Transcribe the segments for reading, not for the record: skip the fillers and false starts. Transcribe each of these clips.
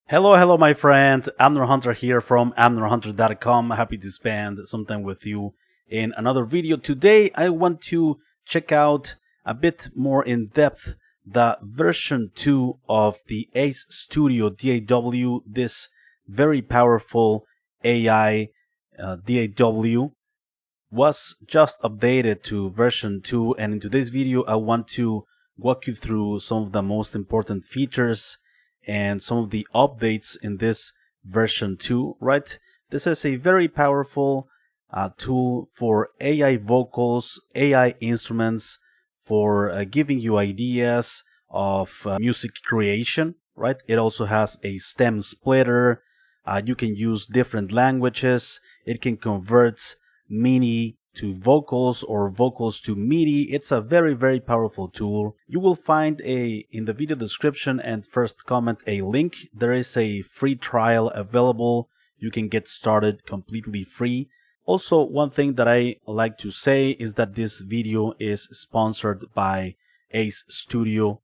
Hello, my friends. Amner Hunter here from amnerhunter.com. Happy to spend some time with you in another video. Today, I want to check out a bit more in depth the version 2 of the Ace Studio DAW, this very powerful AI DAW was just updated to version 2, and in today's video I want to walk you through some of the most important features and some of the updates in this version 2, right? This is a very powerful tool for AI vocals, AI instruments, for giving you ideas of music creation, right? It also has a stem splitter. You can use different languages. It can convert MIDI to vocals or vocals to MIDI. It's a very powerful tool. You will find in the video description and first comment a link. There is a free trial available. You can get started completely free. Also, one thing that I like to say is that this video is sponsored by Ace Studio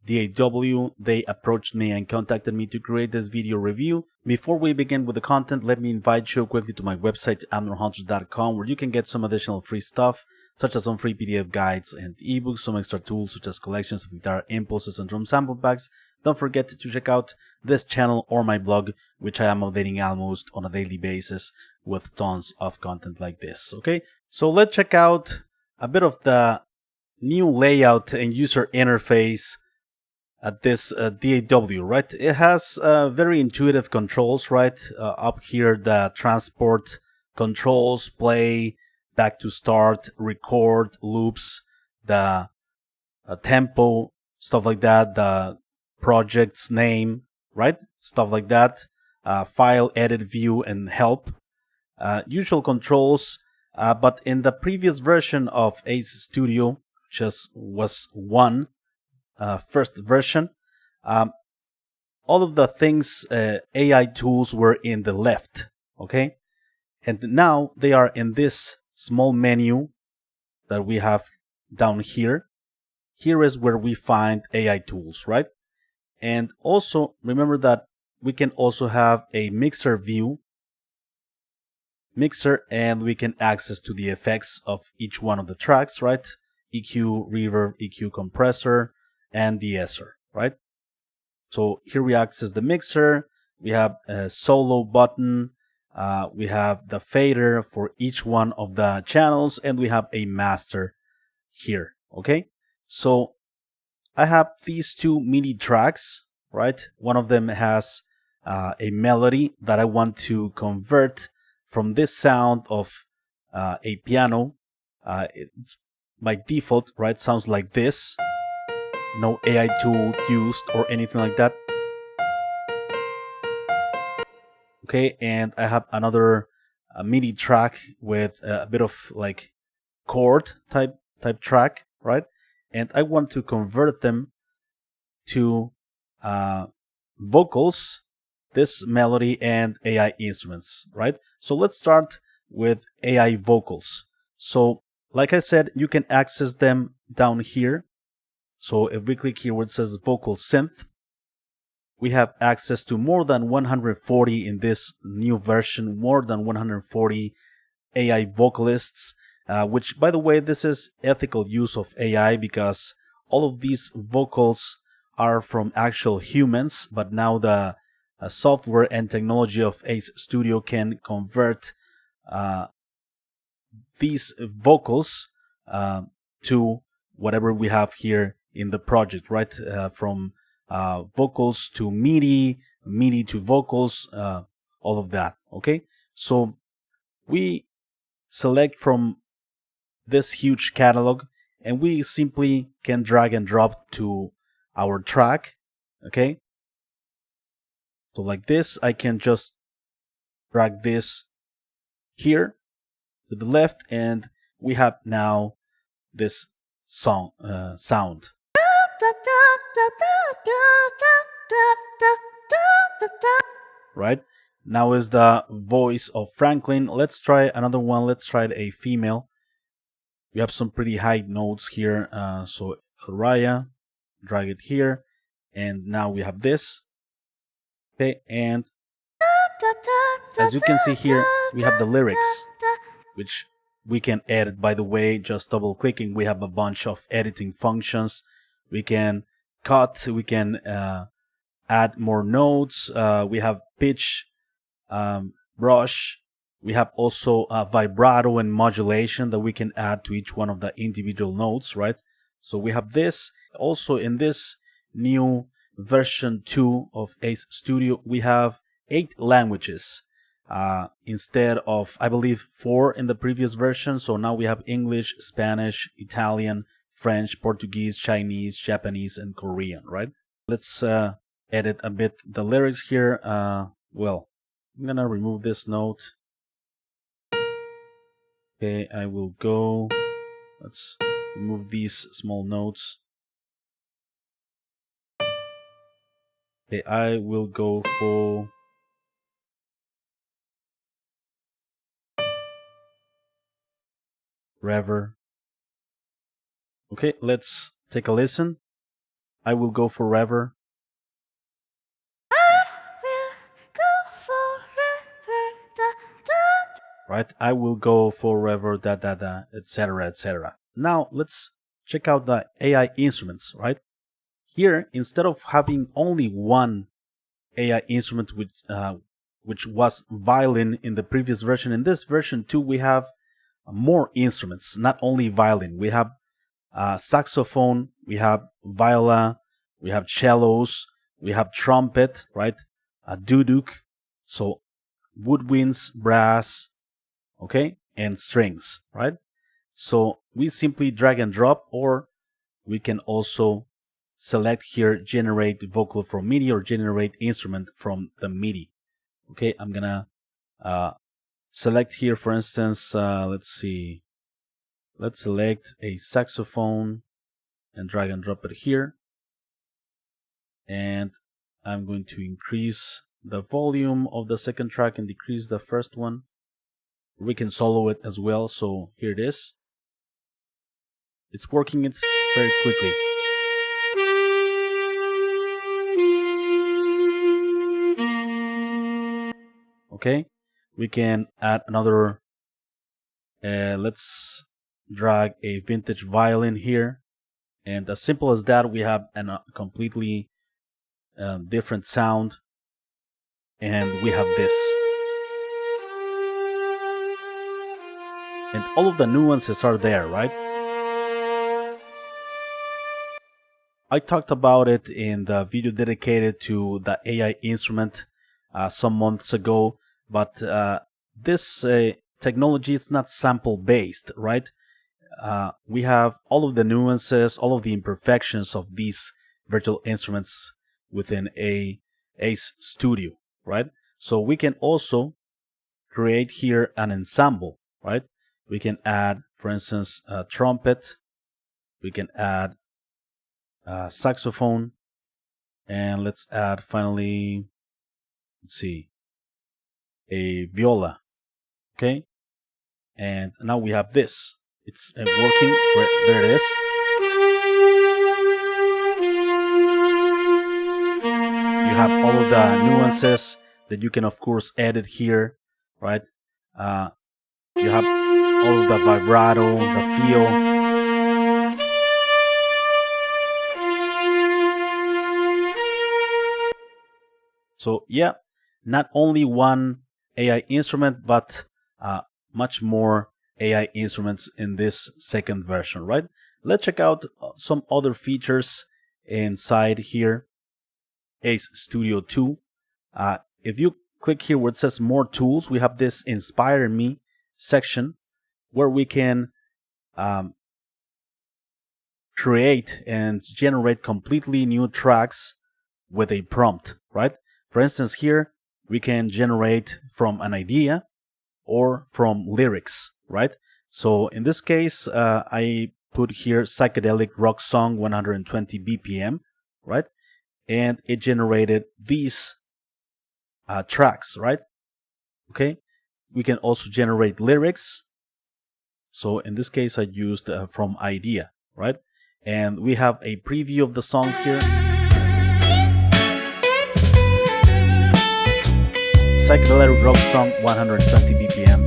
DAW. They approached me and contacted me to create this video review. Before we begin with the content, let me invite you quickly to my website, amnerhunters.com, where you can get some additional free stuff, such as some free PDF guides and ebooks, some extra tools such as collections of guitar impulses and drum sample packs. Don't forget to check out this channel or my blog, which I am updating almost on a daily basis with tons of content like this. Okay, so let's check out a bit of the new layout and user interface at this DAW, right? It has very intuitive controls, right? Up here, the transport controls, play, back to start, record, loops, the tempo, stuff like that, the project's name, right? Stuff like that. File, edit, view, and help. Usual controls, but in the previous version of Ace Studio, just was one, first version, all of the things, AI tools were in the left, okay? And now they are in this small menu that we have down here. Here is where we find AI tools, right? And also remember that we can also have a mixer view, and we can access to the effects of each one of the tracks, right? EQ, reverb, EQ compressor, and de-esser, right? So here we access the mixer. We have a solo button. We have the fader for each one of the channels, and we have a master here. Okay, so I have these two MIDI tracks, right? One of them has a melody that I want to convert from this sound of a piano. It's by default, right? Sounds like this. No AI tool used or anything like that. Okay, and I have another MIDI track with a bit of like chord type track, right? And I want to convert them to vocals, this melody, and AI instruments, right? So let's start with AI vocals. So like I said, you can access them down here. So if we click here where it says vocal synth, we have access to more than 140 in this new version, more than 140 AI vocalists, which, by the way, this is ethical use of AI because all of these vocals are from actual humans, but now the software and technology of Ace Studio can convert these vocals to whatever we have here in the project, right? From vocals to MIDI, MIDI to vocals, all of that. Okay, so we select from this huge catalog and we simply can drag and drop to our track. Okay, so like this, I can just drag this here to the left, and we have now this sound. Right? Now is the voice of Franklin. Let's try another one. Let's try a female. We have some pretty high notes here. So Raya, drag it here. And now we have this. Okay, and as you can see here, we have the lyrics, which we can edit, by the way. Just double clicking, we have a bunch of editing functions. We can cut, we can add more notes, we have pitch, brush, we have also vibrato and modulation that we can add to each one of the individual notes, right? So we have this. Also in this new version 2 of Ace Studio, we have 8 languages instead of, I believe, 4 in the previous version. So now we have English, Spanish, Italian, French, Portuguese, Chinese, Japanese, and Korean, right? Let's edit a bit the lyrics here. Well, I'm gonna remove this note. Okay, I will go. Let's remove these small notes. Okay, I will go for reverb. Okay, let's take a listen. I will go for reverb. Right, I will go forever, da da da, etc., etc. Now let's check out the AI instruments, right? Here, instead of having only one AI instrument, which was violin in the previous version, in this version too, we have more instruments, not only violin. We have saxophone, we have viola, we have cellos, we have trumpet, right? Duduk, so woodwinds, brass, okay, and strings, right? So we simply drag and drop, or we can also select here generate vocal from MIDI or generate instrument from the MIDI. Okay, I'm gonna select here, for instance, let's see, let's select a saxophone and drag and drop it here, and I'm going to increase the volume of the second track and decrease the first one. We can solo it as well, so here it is. It's working it very quickly. Okay, we can add another, let's drag a vintage violin here, and as simple as that, we have a completely different sound, and we have this. And all of the nuances are there, right? I talked about it in the video dedicated to the AI instrument some months ago, but this technology is not sample based, right? We have all of the nuances, all of the imperfections of these virtual instruments within Ace Studio, right? So we can also create here an ensemble, right? We can add, for instance, a trumpet, we can add a saxophone, and let's add finally, let's see, a viola, okay? And now we have this. It's working, there it is. You have all of the nuances that you can, of course, edit here, right? You have all of the vibrato, the feel. So yeah, not only one AI instrument, but much more AI instruments in this second version, right? Let's check out some other features inside here, Ace Studio 2. If you click here where it says more tools, we have this Inspire Me section where we can create and generate completely new tracks with a prompt, right? For instance, here we can generate from an idea or from lyrics, right? So in this case, I put here psychedelic rock song 120 BPM, right? And it generated these tracks, right? Okay. We can also generate lyrics. So in this case, I used from idea, right? And we have a preview of the songs here. psychedelic rock song, 120 BPM.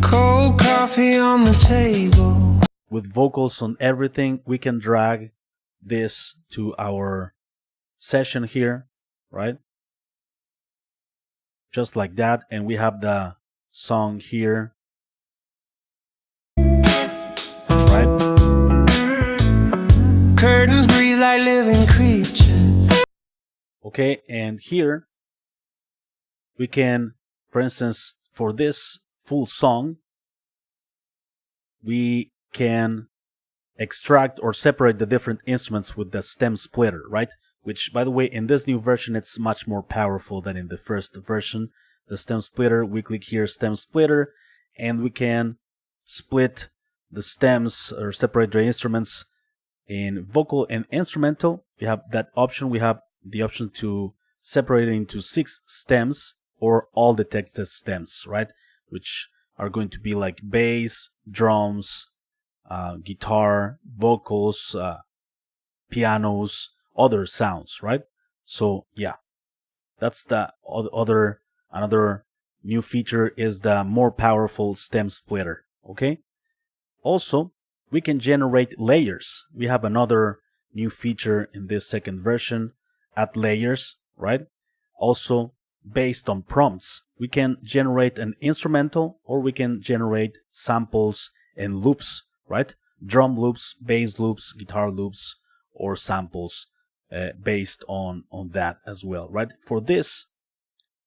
Cold coffee on the table. With vocals on everything, we can drag this to our session here, right? Just like that, and we have the song here, right? Curtains breathe like living creatures. Okay, and here we can, for instance, for this full song, we can extract or separate the different instruments with the stem splitter, right? Which, by the way, in this new version, it's much more powerful than in the first version. The stem splitter, we click here, stem splitter, and we can split the stems or separate the instruments in vocal and instrumental. We have that option. We have the option to separate it into 6 stems or all the texted stems, right? Which are going to be like bass, drums, guitar, vocals, pianos, other sounds, right? So yeah, that's the another new feature is the more powerful stem splitter. Okay. Also, we can generate layers. We have another new feature in this second version, add layers, right? Also, based on prompts, we can generate an instrumental or we can generate samples and loops, right? Drum loops, bass loops, guitar loops, or samples based on that as well, right? For this,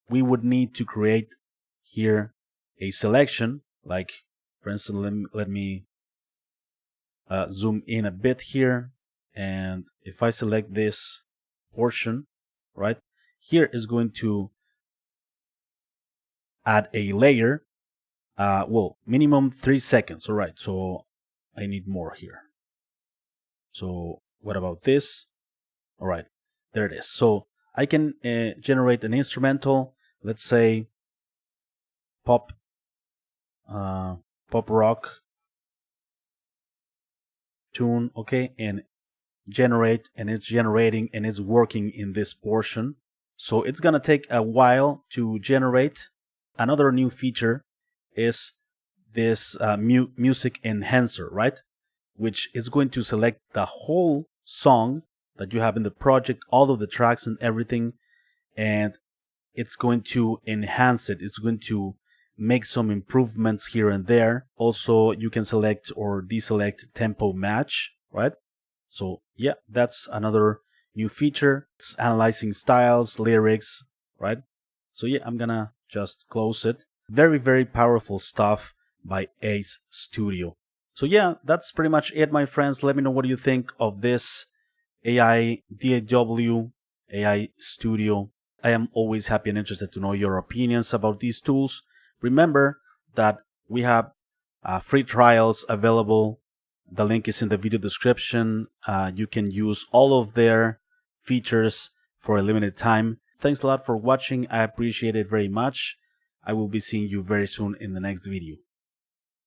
we would need to create here a selection, like, for instance, let me zoom in a bit here, and if I select this portion, right, here is going to add a layer, well, minimum 3 seconds. All right, so I need more here. So what about this? All right, there it is. So I can generate an instrumental, let's say pop rock tune, okay, and generate, and it's generating and it's working in this portion. So it's gonna take a while to generate. Another new feature is this music enhancer, right? Which is going to select the whole song that you have in the project, all of the tracks and everything, and it's going to enhance it. It's going to make some improvements here and there. Also, you can select or deselect tempo match, right? So yeah, that's another new feature. It's analyzing styles, lyrics, right? So yeah, I'm gonna just close it. Very, very powerful stuff by Ace Studio. So yeah, that's pretty much it, my friends. Let me know what you think of this AI DAW, AI Studio. I am always happy and interested to know your opinions about these tools. Remember that we have free trials available. The link is in the video description. You can use all of their features for a limited time. Thanks a lot for watching. I appreciate it very much. I will be seeing you very soon in the next video.